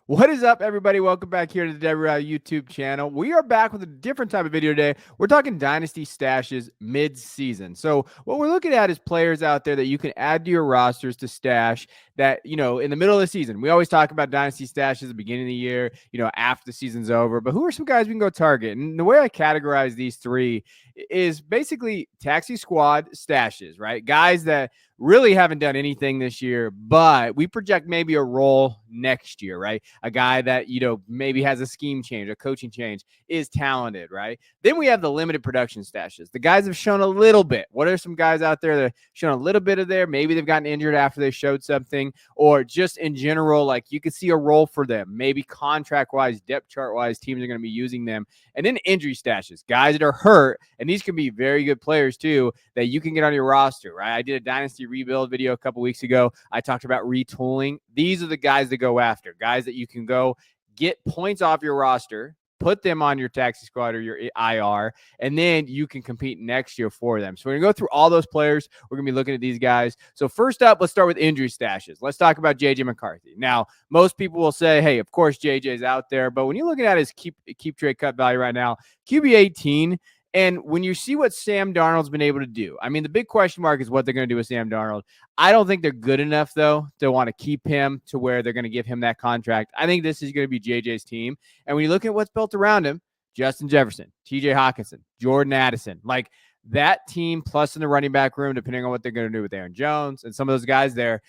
What is up, everybody? Welcome back here to the Devy YouTube channel. We are back with a different type of video today. We're talking Dynasty stashes mid-season. So what we're looking at is players out there that you can add to your rosters to stash that, in the middle of the season. We always talk about Dynasty stashes at the beginning of the year, after the season's over. But who are some guys we can go target? And the way I categorize these three is basically taxi squad stashes, right? Guys that really haven't done anything this year, but we project maybe a role next year, right? A guy that, maybe has a scheme change, a coaching change, is talented, right? Then we have the limited production stashes. The guys have shown a little bit. What are some guys out there that have shown a little bit of there? Maybe they've gotten injured after they showed something, or just in general, like you could see a role for them. Maybe contract-wise, depth chart-wise, teams are going to be using them. And then injury stashes, guys that are hurt, and these can be very good players too that you can get on your roster, right? I did a Dynasty rebuild video a couple weeks ago. I talked about retooling. These are the guys to go after, guys that you can go get points off your roster, put them on your taxi squad or your IR, and then you can compete next year for them. So we're going to go through all those players. We're going to be looking at these guys. So first up, let's start with injury stashes. Let's talk about JJ McCarthy. Now, most people will say, hey, of course JJ's out there, but when you're looking at his keep trade cut value right now, QB 18, and when you see what Sam Darnold's been able to do, I mean, the big question mark is what they're going to do with Sam Darnold. I don't think they're good enough, though, to want to keep him to where they're going to give him that contract. I think this is going to be JJ's team. And when you look at what's built around him, Justin Jefferson, TJ Hawkinson, Jordan Addison, like that team plus in the running back room, depending on what they're going to do with Aaron Jones and some of those guys there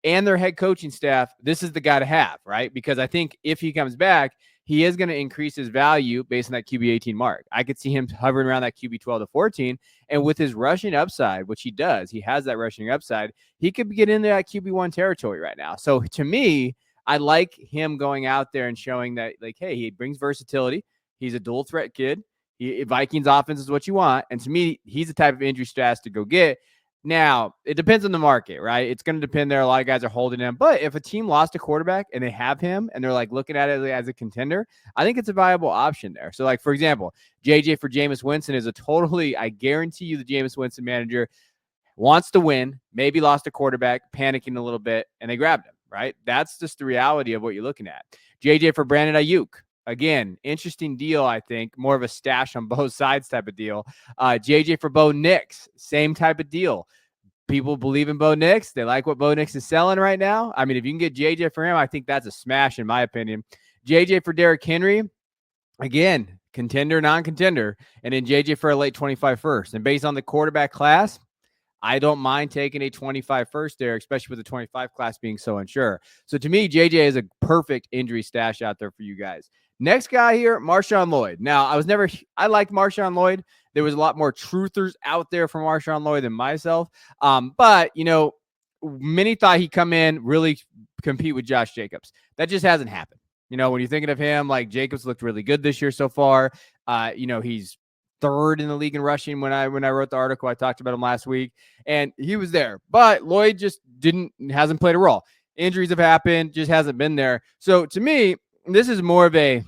and their head coaching staff, this is the guy to have, right? Because I think if he comes back, he is going to increase his value based on that QB 18 mark. I could see him hovering around that QB 12 to 14. And with his rushing upside, which he does, he has that rushing upside, he could get into that QB 1 territory right now. So to me, I like him going out there and showing that, like, hey, he brings versatility. He's a dual threat kid. Vikings offense is what you want. And to me, he's the type of injury stash to go get. Now, it depends on the market, right? It's going to depend there. A lot of guys are holding him. But if a team lost a quarterback and they have him and they're like looking at it as a contender, I think it's a viable option there. So, like, for example, JJ for Jameis Winston is a totally, I guarantee you the Jameis Winston manager wants to win, maybe lost a quarterback, panicking a little bit, and they grabbed him, right? That's just the reality of what you're looking at. JJ for Brandon Ayuk. Again, interesting deal, I think. More of a stash on both sides type of deal. JJ for Bo Nix, same type of deal. People believe in Bo Nix. They like what Bo Nix is selling right now. I mean, if you can get JJ for him, I think that's a smash in my opinion. JJ for Derrick Henry, again, contender, non-contender. And then JJ for a late 25 first. And based on the quarterback class, I don't mind taking a 25 first there, especially with the 25 class being so unsure. So to me, JJ is a perfect injury stash out there for you guys. Next guy here, Marshawn Lloyd. Now, I liked Marshawn Lloyd. There was a lot more truthers out there for Marshawn Lloyd than myself. But, many thought he'd come in, really compete with Josh Jacobs. That just hasn't happened. When you're thinking of him, like Jacobs looked really good this year so far. He's third in the league in rushing. When I wrote the article, I talked about him last week, and he was there. But Lloyd just hasn't played a role. Injuries have happened, just hasn't been there. So to me, this is more of a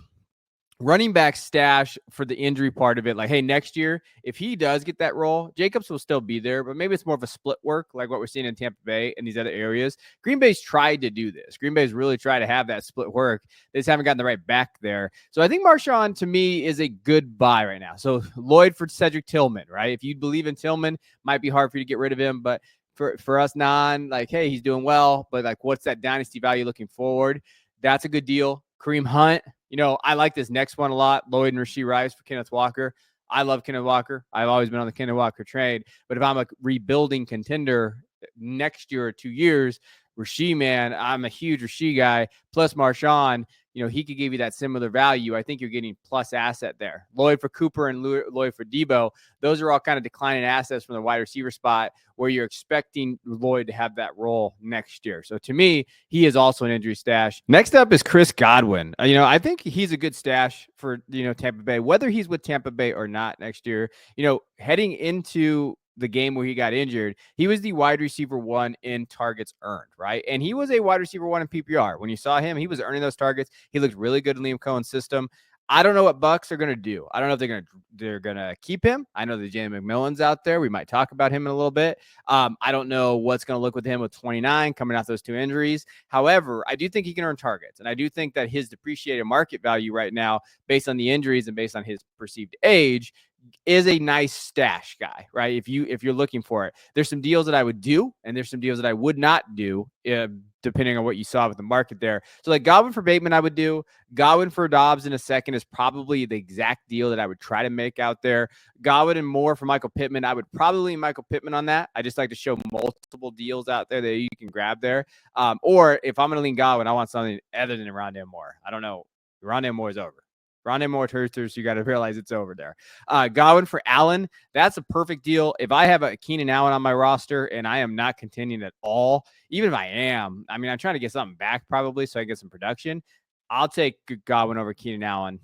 running back stash for the injury part of it. Like, hey, next year, if he does get that role, Jacobs will still be there, but maybe it's more of a split work like what we're seeing in Tampa Bay and these other areas. Green Bay's tried to do this. Green Bay's really tried to have that split work. They just haven't gotten the right back there. So I think Marshawn, to me, is a good buy right now. So Lloyd for Cedric Tillman, right? If you believe in Tillman, might be hard for you to get rid of him, but for us like, hey, he's doing well, but like, what's that dynasty value looking forward? That's a good deal. Kareem Hunt, I like this next one a lot. Lloyd and Rashee Rice for Kenneth Walker. I love Kenneth Walker. I've always been on the Kenneth Walker trade. But if I'm a rebuilding contender next year or 2 years, Rashee, man, I'm a huge Rashee guy. Plus Marshawn, he could give you that similar value. I think you're getting plus asset there. Lloyd for Cooper and Lloyd for Debo. Those are all kind of declining assets from the wide receiver spot where you're expecting Lloyd to have that role next year. So to me, he is also an injury stash. Next up is Chris Godwin. I think he's a good stash for, Tampa Bay, whether he's with Tampa Bay or not next year. Heading into the game where he got injured, he was the wide receiver 1 in targets earned, right? And he was a wide receiver 1 in PPR. When you saw him, he was earning those targets. He looked really good in Liam Cohen's system. I don't know what Bucks are going to do. I don't know if they're going to keep him. I know that Jalen McMillan's out there. We might talk about him in a little bit. I don't know what's going to look with him with 29 coming off those 2 injuries. However, I do think he can earn targets, and I do think that his depreciated market value right now, based on the injuries and based on his perceived age, is a nice stash guy, right? If you're looking for it, there's some deals that I would do, and there's some deals that I would not do, depending on what you saw with the market there. So like Godwin for Bateman, I would do. Godwin for Dobbs in a second is probably the exact deal that I would try to make out there. Godwin and more for Michael Pittman. I would probably Michael Pittman on that. I just like to show multiple deals out there that you can grab there. Or if I'm going to lean Godwin, I want something other than Rondale Moore. I don't know. Rondale Moore is over. Rondale Moore Turters, you got to realize it's over there. Godwin for Allen, that's a perfect deal. If I have a Keenan Allen on my roster and I am not contending at all, even if I am, I mean, I'm trying to get something back probably so I get some production. I'll take Godwin over Keenan Allen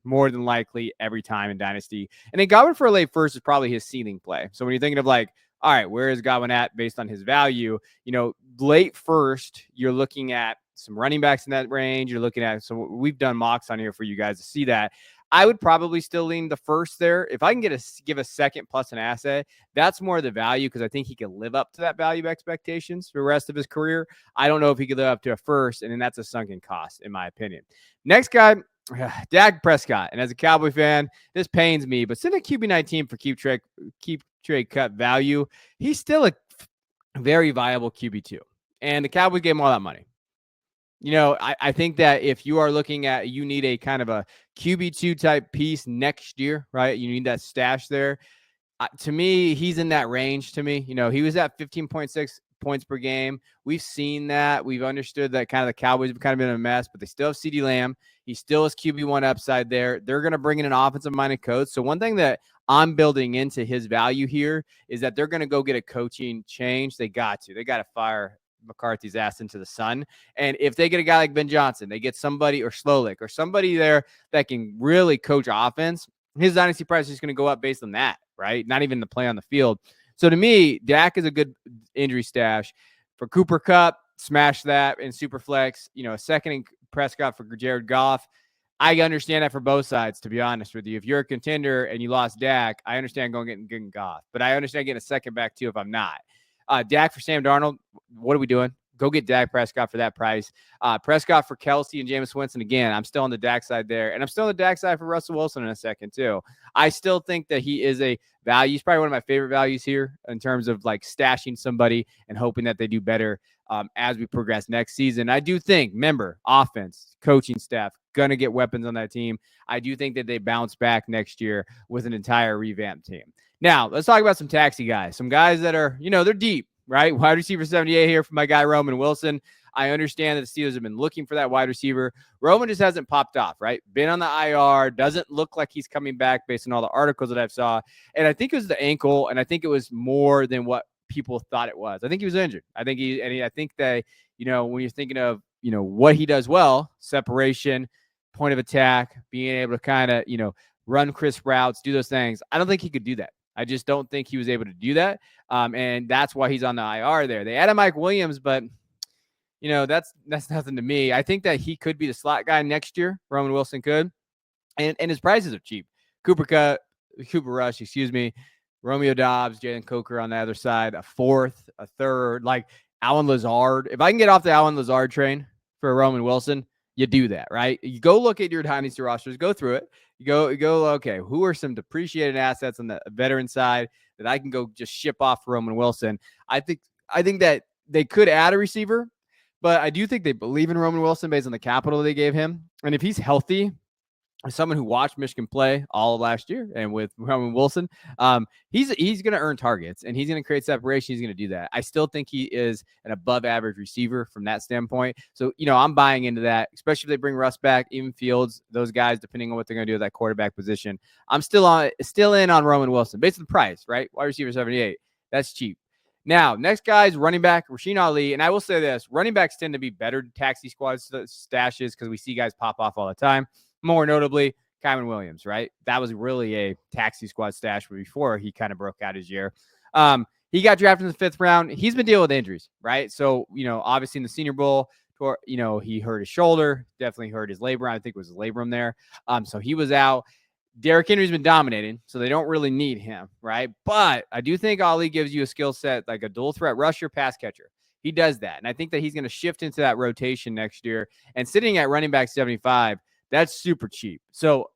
more than likely every time in Dynasty. And then Godwin for a late first is probably his ceiling play. So when you're thinking of like, all right, where is Godwin at based on his value? You know, late first, you're looking at some running backs in that range. You're looking at, so we've done mocks on here for you guys to see that. I would probably still lean the first there. If I can give a second plus an asset, that's more the value because I think he can live up to that value expectations for the rest of his career. I don't know if he could live up to a first, and then that's a sunken cost, in my opinion. Next guy, Dak Prescott. And as a Cowboy fan, this pains me, but send a QB19 for keep trade cut value. He's still a very viable QB2. And the Cowboys gave him all that money. You know, I think that if you are looking at, you need a kind of a QB2 type piece next year, right? You need that stash there. To me, he's in that range to me. You know, he was at 15.6 points per game. We've seen that. We've understood that kind of the Cowboys have kind of been a mess, but they still have CeeDee Lamb. He still has QB1 upside there. They're going to bring in an offensive-minded coach. So one thing that I'm building into his value here is that they're going to go get a coaching change. They got to fire McCarthy's ass into the sun. And if they get a guy like Ben Johnson, they get somebody or Slowlick or somebody there that can really coach offense, his dynasty price is going to go up based on that, right? Not even the play on the field. So to me, Dak is a good injury stash. For Cooper Kupp, smash that in Superflex. You know, a second in Prescott for Jared Goff. I understand that for both sides, to be honest with you. If you're a contender and you lost Dak, I understand getting Goff. But I understand getting a second back too if I'm not. Dak for Sam Darnold, what are we doing? Go get Dak Prescott for that price. Prescott for Kelsey and Jameis Winston. Again, I'm still on the Dak side there. And I'm still on the Dak side for Russell Wilson in a second, too. I still think that he is a value. He's probably one of my favorite values here in terms of like stashing somebody and hoping that they do better as we progress next season. I do think, remember, offense, coaching staff, going to get weapons on that team. I do think that they bounce back next year with an entire revamped team. Now, let's talk about some taxi guys. Some guys that are, you know, they're deep, right? Wide receiver 78 here for my guy, Roman Wilson. I understand that the Steelers have been looking for that wide receiver. Roman just hasn't popped off, right? Been on the IR, doesn't look like he's coming back based on all the articles that I've saw. And I think it was the ankle, and I think it was more than what people thought it was. I think he was injured. I think that, you know, when you're thinking of, you know, what he does well, separation, point of attack, being able to kind of, you know, run crisp routes, do those things. I don't think he could do that. I just don't think he was able to do that. And that's why he's on the IR there. They added Mike Williams, but, you know, that's nothing to me. I think that he could be the slot guy next year. Roman Wilson could. And his prices are cheap. Cooper Rush, Romeo Dobbs, Jalen Coker on the other side, a fourth, a third, like Allen Lazard. If I can get off the Allen Lazard train for Roman Wilson, you do that, right? You go look at your dynasty rosters, go through it. You go, okay, who are some depreciated assets on the veteran side that I can go just ship off for Roman Wilson? I think that they could add a receiver, but I do think they believe in Roman Wilson based on the capital they gave him. And if he's healthy, as someone who watched Michigan play all of last year and with Roman Wilson, he's going to earn targets and he's going to create separation. He's going to do that. I still think he is an above average receiver from that standpoint. So, you know, I'm buying into that, especially if they bring Russ back, even Fields, those guys, depending on what they're going to do with that quarterback position. I'm still in on Roman Wilson based on the price, right? Wide receiver 78. That's cheap. Now, next guy's running back, Rasheen Ali. And I will say this, running backs tend to be better taxi squad stashes because we see guys pop off all the time. More notably, Kyron Williams, right? That was really a taxi squad stash before he kind of broke out his year. He got drafted in the 5th round. He's been dealing with injuries, right? So, you know, obviously in the Senior Bowl, He hurt his shoulder, definitely hurt his labrum. I think it was his labrum there. So he was out. Derrick Henry's been dominating, so they don't really need him, right? But I do think Ali gives you a skill set like a dual threat rusher, pass catcher. He does that. And I think that he's going to shift into that rotation next year. And sitting at running back 75, that's super cheap. So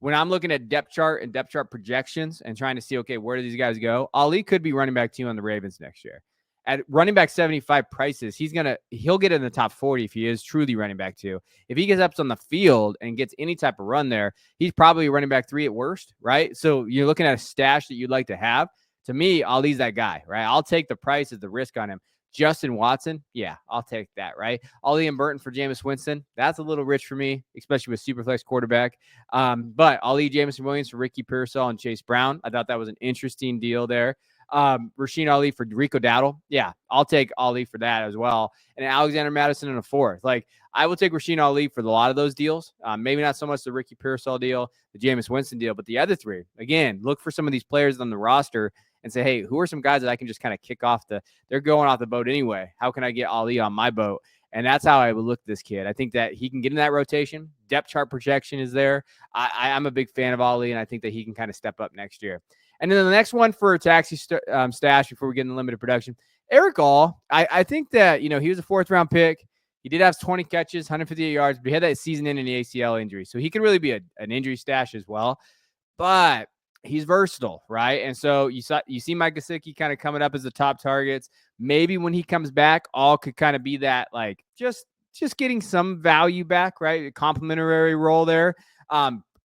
when I'm looking at depth chart and depth chart projections and trying to see, okay, where do these guys go? Ali could be running back 2 on the Ravens next year. At running back 75 prices, he'll get in the top 40 if he is truly running back 2. If he gets up on the field and gets any type of run there, he's probably running back 3 at worst, right? So you're looking at a stash that you'd like to have. To me, Ali's that guy, right? I'll take the price as the risk on him. Justin Watson, yeah, I'll take that, right? Ali and Burton for Jameis Winston, that's a little rich for me, especially with Superflex quarterback. But Ali, Jameson Williams for Ricky Pearsall and Chase Brown. I thought that was an interesting deal there. Rasheen Ali for Rico Dowdle. Yeah, I'll take Ali for that as well. And Alexander Madison in a 4th. Like, I will take Rasheen Ali for a lot of those deals. Maybe not so much the Ricky Pearsall deal, the Jameis Winston deal, but the other 3. Again, look for some of these players on the roster and say, hey, who are some guys that I can just kind of kick off they're going off the boat anyway. How can I get Ali on my boat? And that's how I would look at this kid. I think that he can get in that rotation. Depth chart projection is there. I'm a big fan of Ali, and I think that he can kind of step up next year. And then the next one for a taxi stash before we get into limited production, Eric All. I think that, he was a 4th-round pick. He did have 20 catches, 158 yards, but he had that season-ending ACL injury. So he can really be an injury stash as well. But he's versatile, right? And so you see Mike Gesicki kind of coming up as the top targets. Maybe when he comes back, All could kind of be that, like, just getting some value back, right? A complimentary role there.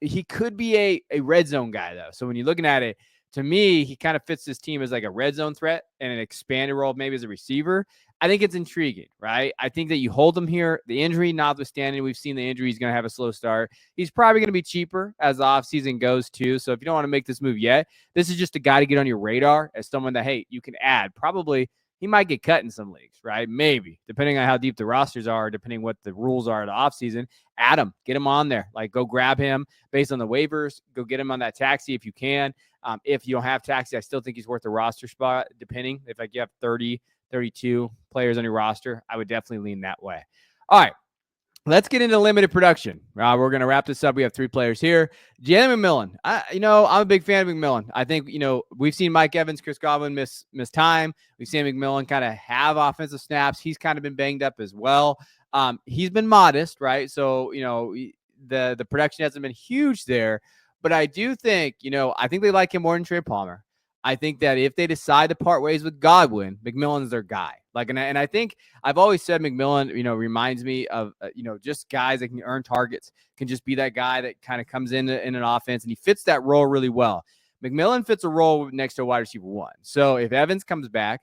He could be a red zone guy, though. So when you're looking at it, to me, he kind of fits this team as like a red zone threat and an expanded role maybe as a receiver. I think it's intriguing, right? I think that you hold him here. The injury notwithstanding, we've seen the injury. He's going to have a slow start. He's probably going to be cheaper as the offseason goes too. So if you don't want to make this move yet, this is just a guy to get on your radar as someone that, hey, you can add. Probably he might get cut in some leagues, right? Maybe, depending on how deep the rosters are, depending what the rules are of the offseason. Add him, get him on there. Like, go grab him based on the waivers. Go get him on that taxi if you can. If you don't have taxi, I still think he's worth a roster spot, depending. If like you have 30, 32 players on your roster, I would definitely lean that way. All right, let's get into limited production. We're going to wrap this up. We have 3 players here. Jalen McMillan. I'm a big fan of McMillan. I think, we've seen Mike Evans, Chris Godwin miss time. We've seen McMillan kind of have offensive snaps. He's kind of been banged up as well. He's been modest, right? So, the production hasn't been huge there. But I do think, I think they like him more than Trey Palmer. I think that if they decide to part ways with Godwin, McMillan's their guy. Like, and I think I've always said McMillan, reminds me of, just guys that can earn targets, can just be that guy that kind of comes in an offense, and he fits that role really well. McMillan fits a role next to a wide receiver 1. So if Evans comes back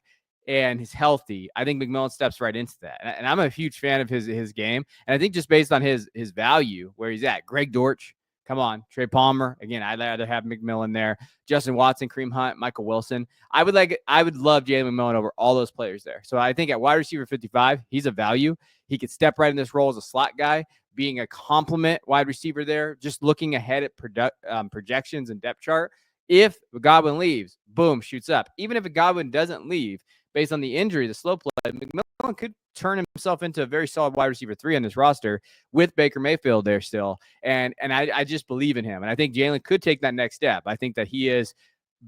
and he's healthy, I think McMillan steps right into that. And I'm a huge fan of his game. And I think just based on his value, where he's at, Greg Dortch, come on, Trey Palmer. Again, I'd rather have McMillan there. Justin Watson, Kareem Hunt, Michael Wilson. I would love Jalen McMillan over all those players there. So I think at wide receiver 55, he's a value. He could step right in this role as a slot guy, being a complement wide receiver there, just looking ahead at projections and depth chart. If Godwin leaves, boom, shoots up. Even if Godwin doesn't leave, based on the injury, the slow play, McMillan could turn himself into a very solid wide receiver 3 on this roster with Baker Mayfield there still. And I just believe in him. And I think Jalen could take that next step. I think that he is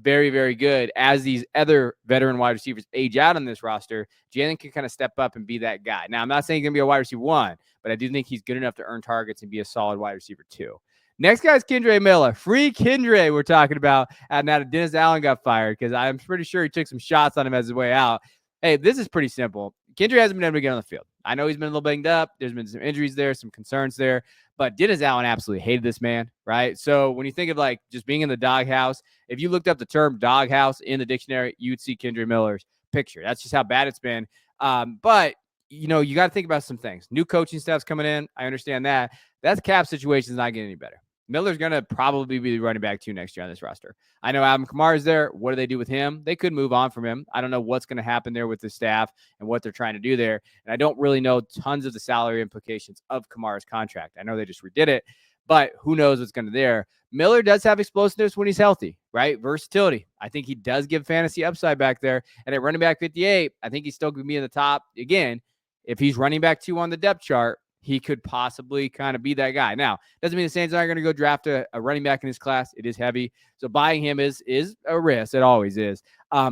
very, very good as these other veteran wide receivers age out on this roster. Jalen can kind of step up and be that guy. Now, I'm not saying he's going to be a wide receiver 1, but I do think he's good enough to earn targets and be a solid wide receiver 2. Next guy is Kendre Miller. Free Kendre we're talking about. And now Dennis Allen got fired because I'm pretty sure he took some shots on him as his way out. Hey, this is pretty simple. Kendre hasn't been able to get on the field. I know he's been a little banged up. There's been some injuries there, some concerns there. But Dennis Allen absolutely hated this man, right? So when you think of like just being in the doghouse, if you looked up the term doghouse in the dictionary, you'd see Kendre Miller's picture. That's just how bad it's been. But, you got to think about some things. New coaching staff's coming in. I understand that. That cap situation is not getting any better. Miller's going to probably be the running back 2 next year on this roster. I know Alvin Kamara is there. What do they do with him? They could move on from him. I don't know what's going to happen there with the staff and what they're trying to do there. And I don't really know tons of the salary implications of Kamara's contract. I know they just redid it, but who knows what's going to there. Miller does have explosiveness when he's healthy, right? Versatility. I think he does give fantasy upside back there. And at running back 58, I think he's still going to be in the top. Again, if he's running back 2 on the depth chart, he could possibly kind of be that guy. Now, doesn't mean the Saints aren't going to go draft a running back in his class. It is heavy. So buying him is a risk. It always is.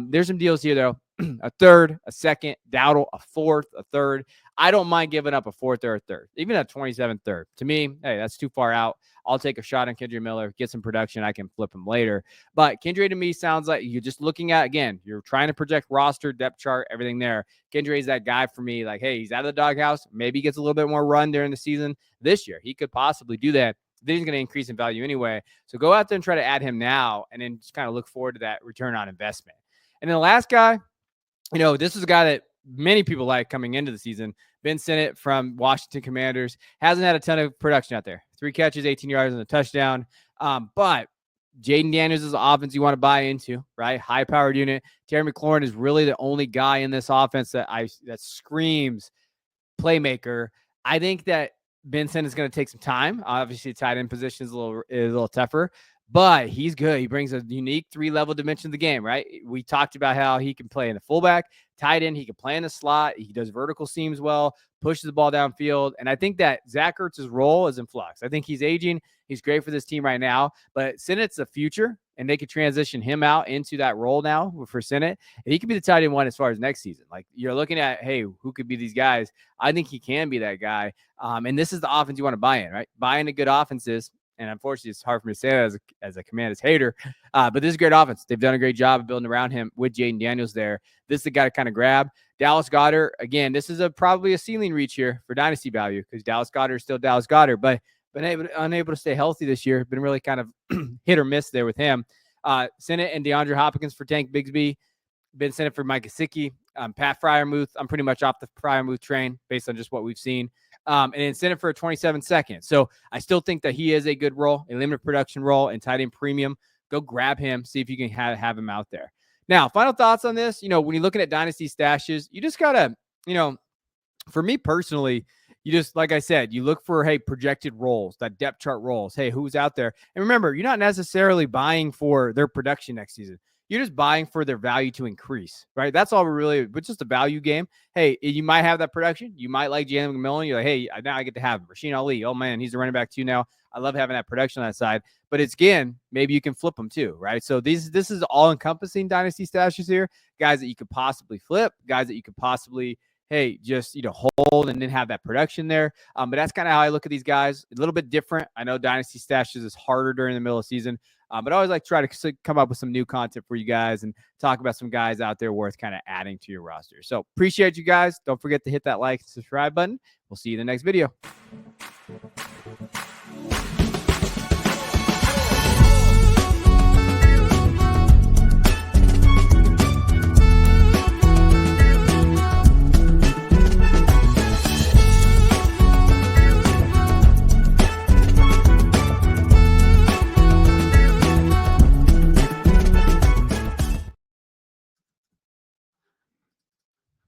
There's some deals here, though. A third, a second, Dowdle, a fourth, a third. I don't mind giving up a fourth or a third, even a 27th third. To me, hey, that's too far out. I'll take a shot on Kendra Miller, get some production. I can flip him later. But Kendra to me sounds like you're just looking at, again, you're trying to project roster, depth chart, everything there. Kendra is that guy for me. Like, hey, he's out of the doghouse. Maybe he gets a little bit more run during the season this year. He could possibly do that. Then he's going to increase in value anyway. So go out there and try to add him now and then just kind of look forward to that return on investment. And then the last guy, this is a guy that many people like coming into the season. Ben Sinnott from Washington Commanders hasn't had a ton of production out there. 3 catches, 18 yards, and a touchdown. But Jaden Daniels is the offense you want to buy into, right? High-powered unit. Terry McLaurin is really the only guy in this offense that screams playmaker. I think that Ben Sinnott is going to take some time. Obviously, tight end position is a little tougher, but he's good. He brings a unique 3-level dimension to the game, right? We talked about how he can play in the fullback, tight end. He can play in the slot. He does vertical seams well, pushes the ball downfield. And I think that Zach Ertz's role is in flux. I think he's aging. He's great for this team right now, but Sinnott's the future, and they could transition him out into that role now for Sinnott. And he could be the tight end one as far as next season. Like, you're looking at, hey, who could be these guys? I think he can be that guy. And this is the offense you want to buy in, right? Buy into good offenses. And unfortunately, it's hard for me to say that as a Commanders hater. But this is a great offense. They've done a great job of building around him with Jaden Daniels there. This is the guy to kind of grab. Dallas Goedert, again, this is probably a ceiling reach here for dynasty value because Dallas Goedert is still Dallas Goedert, but unable to stay healthy this year. Been really kind of hit or miss there with him. Sinnott and DeAndre Hopkins for Tank Bigsby. Ben Sinnott for Mike Gesicki. Pat Freiermuth. I'm pretty much off the Freiermuth train based on just what we've seen. And then Sinnott for a 27 second. So I still think that he is a good role, a limited production role, and tight end premium. Go grab him, see if you can have him out there. Now, final thoughts on this. When you're looking at dynasty stashes, you just gotta, for me personally, you just, like I said, you look for, hey, projected roles, that depth chart roles. Hey, who's out there? And remember, you're not necessarily buying for their production next season. You're just buying for their value to increase, right? That's all we're really, but just a value game. Hey, you might have that production. You might like Jalen McMillan. You're like, hey, now I get to have Rasheen Ali. Oh, man, he's a running back too now. I love having that production on that side. But it's, again, maybe you can flip them too, right? So this is all-encompassing dynasty stashes here. Guys that you could possibly flip, guys that you could possibly, hey, just, hold and then have that production there. But that's kind of how I look at these guys. A little bit different. I know dynasty stashes is harder during the middle of the season. But I always like to try to come up with some new content for you guys and talk about some guys out there worth kind of adding to your roster. So appreciate you guys. Don't forget to hit that like and subscribe button. We'll see you in the next video.